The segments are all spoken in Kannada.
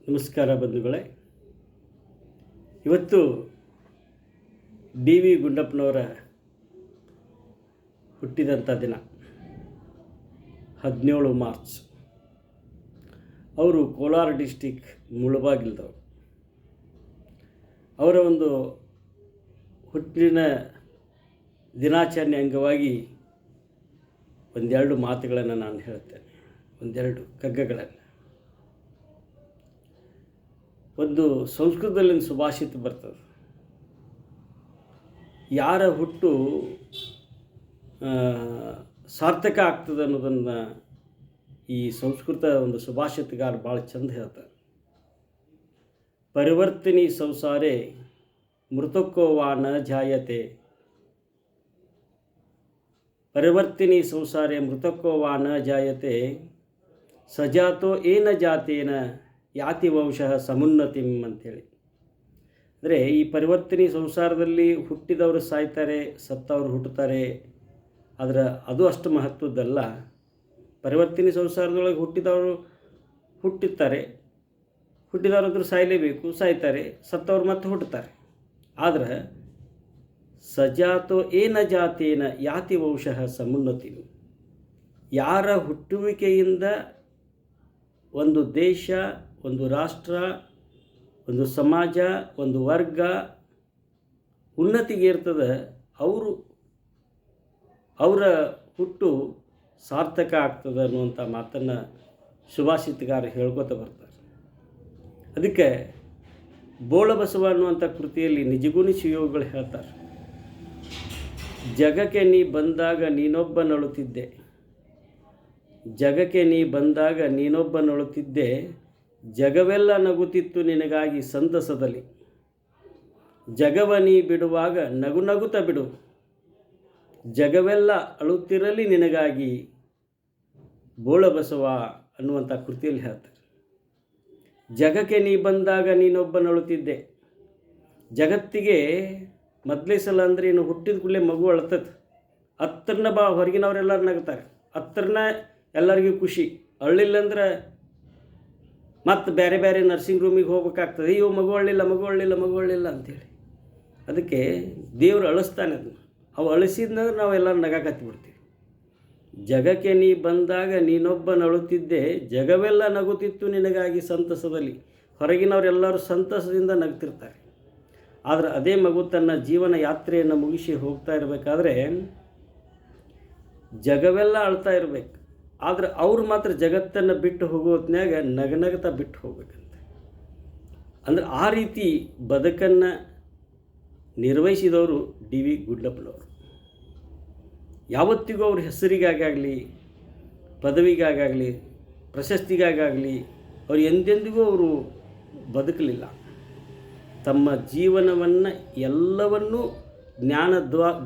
ನಮಸ್ಕಾರ ಬಂಧುಗಳೇ. ಇವತ್ತು ಡಿ ವಿ ಗುಂಡಪ್ಪನವರ ಹುಟ್ಟಿದಂಥ ದಿನ 17 ಮಾರ್ಚ್. ಅವರು ಕೋಲಾರ ಡಿಸ್ಟಿಕ್ ಮುಳಬಾಗಿಲ್ದವರು. ಅವರ ಒಂದು ಹುಟ್ಟಿನ ದಿನಾಚರಣೆ ಅಂಗವಾಗಿ ಒಂದೆರಡು ಮಾತುಗಳನ್ನು ನಾನು ಹೇಳ್ತೇನೆ, ಒಂದೆರಡು ಕಗ್ಗಗಳನ್ನು. ಒಂದು ಸಂಸ್ಕೃತದಲ್ಲಿ ಸುಭಾಷಿತ ಬರ್ತದೆ, ಯಾರ ಹುಟ್ಟು ಸಾರ್ಥಕ ಆಗ್ತದೆ ಅನ್ನೋದನ್ನು ಈ ಸಂಸ್ಕೃತ ಒಂದು ಸುಭಾಷಿತಗಾರ ಭಾಳ ಚಂದ ಹೇಳ್ತಾರೆ. ಪರಿವರ್ತಿನಿ ಸಂಸಾರೇ ಮೃತಕೋವಾ ನ ಜಾಯತೆ, ಪರಿವರ್ತಿನಿ ಸಂಸಾರೇ ಮೃತಕೋವಾ ನ ಜಾಯತೆ, ಸಜಾತೋ ಏನ ಜಾತೇನ ಯಾತಿ ವಂಶಃ ಸಮುನ್ನತಿಂ ಅಂಥೇಳಿ. ಅಂದರೆ ಈ ಪರಿವರ್ತನೆ ಸಂಸಾರದಲ್ಲಿ ಹುಟ್ಟಿದವರು ಸಾಯ್ತಾರೆ, ಸತ್ತವರು ಹುಟ್ಟುತ್ತಾರೆ. ಆದರೆ ಅದು ಅಷ್ಟು ಮಹತ್ವದ್ದಲ್ಲ. ಪರಿವರ್ತನೆ ಸಂಸಾರದೊಳಗೆ ಹುಟ್ಟಿದವರು ಹುಟ್ಟಿದವರಾದರೂ ಸಾಯಲೇಬೇಕು, ಸಾಯ್ತಾರೆ. ಸತ್ತವ್ರು ಮತ್ತೆ ಹುಟ್ಟುತ್ತಾರೆ. ಆದರೆ ಸಜಾತೋ ಏನ ಜಾತೇನ ಯಾತಿ ವಂಶಃ ಸಮುನ್ನತಿ, ಯಾರ ಹುಟ್ಟುವಿಕೆಯಿಂದ ಒಂದು ದೇಶ, ಒಂದು ರಾಷ್ಟ್ರ, ಒಂದು ಸಮಾಜ, ಒಂದು ವರ್ಗ ಉನ್ನತಿಗೆ ಇರ್ತದೆ, ಅವರ ಹುಟ್ಟು ಸಾರ್ಥಕ ಆಗ್ತದೆ ಅನ್ನುವಂಥ ಮಾತನ್ನು ಸುಭಾಷಿತಗಾರ ಹೇಳ್ಕೊತ ಬರ್ತಾರೆ. ಅದಕ್ಕೆ ಬೋಳಬಸವ ಅನ್ನುವಂಥ ಕೃತಿಯಲ್ಲಿ ನಿಜಗುಣಿ ಶಿವಯೋಗಿಗಳು ಹೇಳ್ತಾರೆ, ಜಗಕ್ಕೆ ನೀ ಬಂದಾಗ ನೀನೊಬ್ಬ ನಳುತ್ತಿದ್ದೆ, ಜಗಕ್ಕೆ ನೀ ಬಂದಾಗ ನೀನೊಬ್ಬ ನಳುತ್ತಿದ್ದೆ, ಜಗವೆಲ್ಲ ನಗುತ್ತಿತ್ತು ನಿನಗಾಗಿ ಸಂತಸದಲ್ಲಿ, ಜಗವ ನೀ ಬಿಡುವಾಗ ನಗು ನಗುತ್ತ ಬಿಡು, ಜಗವೆಲ್ಲ ಅಳುತ್ತಿರಲಿ ನಿನಗಾಗಿ, ಬೋಳಬಸವ ಅನ್ನುವಂಥ ಕೃತಿಯಲ್ಲಿ ಹೇಳ್ತಾರೆ. ಜಗಕ್ಕೆ ನೀ ಬಂದಾಗ ನೀನೊಬ್ಬ ನಳುತ್ತಿದ್ದೆ. ಜಗತ್ತಿಗೆ ಮೊದಲೇ ಸಲ ಅಂದರೆ ಇನ್ನು ಹುಟ್ಟಿದ ಕೂಡಲೇ ಮಗು ಅಳ್ತದೆ. ಹತ್ರನ ಬಾ, ಹೊರಗಿನವರೆಲ್ಲರೂ ನಗ್ತಾರೆ. ಹತ್ರನ ಎಲ್ಲರಿಗೂ ಖುಷಿ. ಅಳ್ಳಿಲ್ಲಂದ್ರೆ ಮತ್ತು ಬೇರೆ ಬೇರೆ ನರ್ಸಿಂಗ್ ರೂಮಿಗೆ ಹೋಗ್ಬೇಕಾಗ್ತದೆ. ಅಯ್ಯೋ ಮಗು ಅಳ್ಳಿಲ್ಲ ಅಂಥೇಳಿ. ಅದಕ್ಕೆ ದೇವರು ಅಳಿಸ್ತಾನೆ ಅದನ್ನು. ಅವು ಅಳಿಸಿದ್ನಂದ್ರೆ ನಾವೆಲ್ಲರೂ ನಗಾಕತ್ತಿ ಬಿಡ್ತೀವಿ. ಜಗಕ್ಕೆ ನೀ ಬಂದಾಗ ನೀನೊಬ್ಬ ನಳುತ್ತಿದ್ದೆ, ಜಗವೆಲ್ಲ ನಗುತ್ತಿತ್ತು ನಿನಗಾಗಿ ಸಂತಸದಲ್ಲಿ. ಹೊರಗಿನವರೆಲ್ಲರೂ ಸಂತಸದಿಂದ ನಗ್ತಿರ್ತಾರೆ. ಆದರೆ ಅದೇ ಮಗು ತನ್ನ ಜೀವನ ಯಾತ್ರೆಯನ್ನು ಮುಗಿಸಿ ಹೋಗ್ತಾ ಇರಬೇಕಾದ್ರೆ ಜಗವೆಲ್ಲ ಅಳ್ತಾ ಇರಬೇಕು. ಆದರೆ ಅವ್ರು ಮಾತ್ರ ಜಗತ್ತನ್ನು ಬಿಟ್ಟು ಹೋಗೋ ಹೊತ್ನ್ಯಾಗ ನಗನಗತ ಬಿಟ್ಟು ಹೋಗ್ಬೇಕಂತೆ. ಅಂದರೆ ಆ ರೀತಿ ಬದುಕನ್ನು ನಿರ್ವಹಿಸಿದವರು ಡಿ ವಿ ಗುಂಡಪ್ಪನವರು. ಯಾವತ್ತಿಗೂ ಅವ್ರ ಹೆಸರಿಗಾಗಲಿ, ಪದವಿಗಾಗಲಿ, ಪ್ರಶಸ್ತಿಗಾಗಲಿ ಅವರು ಎಂದೆಂದಿಗೂ ಅವರು ಬದುಕಲಿಲ್ಲ. ತಮ್ಮ ಜೀವನವನ್ನು ಎಲ್ಲವನ್ನೂ ಜ್ಞಾನ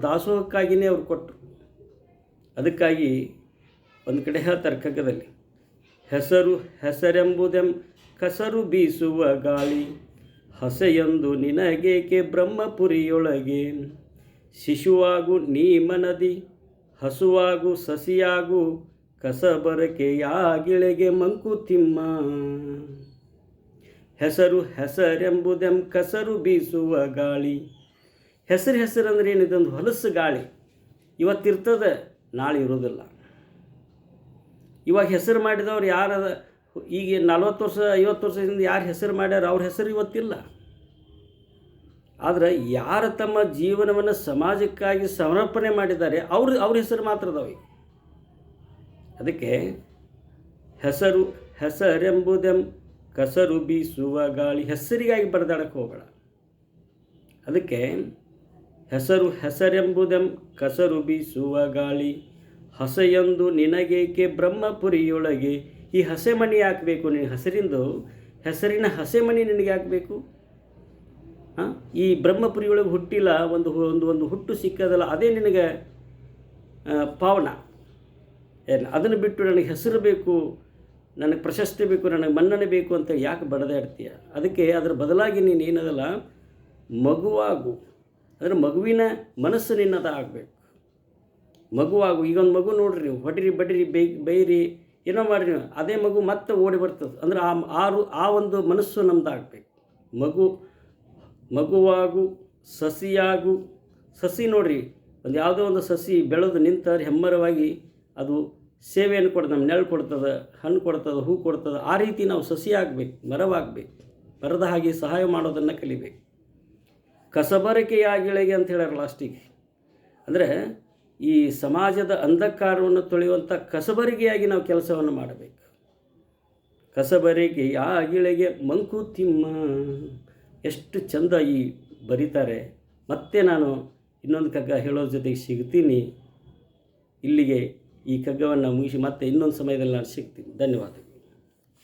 ದಾಸೋಹಕ್ಕಾಗಿಯೇ ಅವರು ಕೊಟ್ಟರು. ಅದಕ್ಕಾಗಿ ಒಂದು ಕಡೆ ಹೇಳ್ತಾರೆ ಕಗ್ಗದಲ್ಲಿ, ಹೆಸರೆಂಬುದೆಂ ಕಸರು ಬೀಸುವ ಗಾಳಿ, ಹಸೆಯೊಂದು ನಿನಗೇಕೆ ಬ್ರಹ್ಮಪುರಿಯೊಳಗೆ, ಶಿಶುವಾಗು ನೀ ಮನದಿ ಹಸುವಾಗು ಸಸಿಯಾಗು, ಕಸಬರಕೆಯಾಗಿಳೆಗೆ ಮಂಕುತಿಮ್ಮ. ಹೆಸರೆಂಬುದೆಂ ಕಸರು ಬೀಸುವ ಗಾಳಿ. ಹೆಸರು ಅಂದರೆ ಏನಿದೊಂದು ಹೊಲಸು ಗಾಳಿ. ಇವತ್ತಿರ್ತದೆ, ನಾಳೆ ಇರೋದಿಲ್ಲ. ಇವಾಗ ಹೆಸರು ಮಾಡಿದವ್ರು ಯಾರದ, ಈಗ 40 ವರ್ಷ 50 ವರ್ಷದಿಂದ ಯಾರು ಹೆಸರು ಮಾಡ್ಯಾರ, ಅವ್ರ ಹೆಸರು ಇವತ್ತಿಲ್ಲ. ಆದರೆ ಯಾರು ತಮ್ಮ ಜೀವನವನ್ನು ಸಮಾಜಕ್ಕಾಗಿ ಸಮರ್ಪಣೆ ಮಾಡಿದ್ದಾರೆ ಅವ್ರ ಹೆಸರು ಮಾತ್ರ ಅದಾವೆ. ಅದಕ್ಕೆ ಹೆಸರೆಂಬುದೆಂ ಕಸರು ಬೀಸುವ ಗಾಳಿ, ಹೆಸರಿಗಾಗಿ ಬರೆದಾಡಕ್ಕೆ ಹೋಗಬೇಡ. ಅದಕ್ಕೆ ಹೆಸರೆಂಬುದೆಂ ಕಸರು ಬೀಸುವ ಗಾಳಿ, ಹಸೆಯೊಂದು ನಿನಗೇಕೆ ಬ್ರಹ್ಮಪುರಿಯೊಳಗೆ. ಈ ಹಸೆಮಣಿ ಹಾಕಬೇಕು ನಿನ್ನ ಹೆಸರಿನ ಹಸೆಮಣಿ ನಿನಗೆ ಹಾಕಬೇಕು. ಈ ಬ್ರಹ್ಮಪುರಿಯೊಳಗೆ ಹುಟ್ಟಿಲ್ಲ, ಒಂದು ಹುಟ್ಟು ಸಿಕ್ಕದಲ್ಲ, ಅದೇ ನಿನಗೆ ಪಾವನ. ಅದನ್ನು ಬಿಟ್ಟು ನನಗೆ ಹೆಸರು ಬೇಕು, ನನಗೆ ಪ್ರಶಸ್ತಿ ಬೇಕು, ನನಗೆ ಮನ್ನಣೆ ಬೇಕು ಅಂತ ಯಾಕೆ ಬಡದಾಡ್ತೀಯ? ಅದಕ್ಕೆ ಅದರ ಬದಲಾಗಿ ನೀನು ಏನದಲ್ಲ, ಮಗುವಾಗು. ಅಂದರೆ ಮಗುವಿನ ಮನಸ್ಸು ನಿನ್ನದ ಆಗಬೇಕು. ಮಗುವಾಗು. ಈಗೊಂದು ಮಗು ನೋಡ್ರಿ ನೀವು, ಹೊಡಿರಿ ಬಡಿರಿ ಬೈರಿ ಏನೋ ಮಾಡಿ ಅದೇ ಮಗು ಮತ್ತೆ ಓಡಿ ಬರ್ತದೆ. ಅಂದರೆ ಆ ಒಂದು ಮನಸ್ಸು ನಮ್ಮದಾಗಬೇಕು. ಮಗುವಾಗು, ಸಸಿಯಾಗು. ಸಸಿ ನೋಡಿರಿ, ಒಂದು ಯಾವುದೋ ಒಂದು ಸಸಿ ಬೆಳೆದು ನಿಂತರೆ ಹೆಮ್ಮರವಾಗಿ ಅದು ಸೇವೆಯನ್ನು ಕೊಡ್ತದೆ, ನಮ್ಮ ನೆರಳು ಕೊಡ್ತದೆ, ಹಣ್ಣು ಕೊಡ್ತದೆ, ಹೂ ಕೊಡ್ತದೆ. ಆ ರೀತಿ ನಾವು ಸಸಿ ಆಗಬೇಕು, ಮರವಾಗಬೇಕು. ಮರದ ಹಾಗೆ ಸಹಾಯ ಮಾಡೋದನ್ನು ಕಲಿಬೇಕು. ಕಸಬರಿಕೆಯಾಗಿಳೆಗೆ ಅಂತ ಹೇಳ್ಯಾರ ಲಾಸ್ಟಿಗೆ. ಅಂದರೆ ಈ ಸಮಾಜದ ಅಂಧಕಾರವನ್ನು ತೊಳೆಯುವಂಥ ಕಸಬರಿಕೆಯಾಗಿ ನಾವು ಕೆಲಸವನ್ನು ಮಾಡಬೇಕು. ಕಸಬರಿಕೆಯಾಗಿಳೆಗೆ ಮಂಕುತಿಮ್ಮ. ಎಷ್ಟು ಚಂದ ಈ ಬರೀತಾರೆ. ಮತ್ತೆ ನಾನು ಇನ್ನೊಂದು ಕಗ್ಗ ಹೇಳೋದ್ರ ಜೊತೆಗೆ ಸಿಗ್ತೀನಿ. ಇಲ್ಲಿಗೆ ಈ ಕಗ್ಗವನ್ನು ಮುಗಿಸಿ ಮತ್ತೆ ಇನ್ನೊಂದು ಸಮಯದಲ್ಲಿ ನಾನು ಸಿಗ್ತೀನಿ. ಧನ್ಯವಾದಗಳು.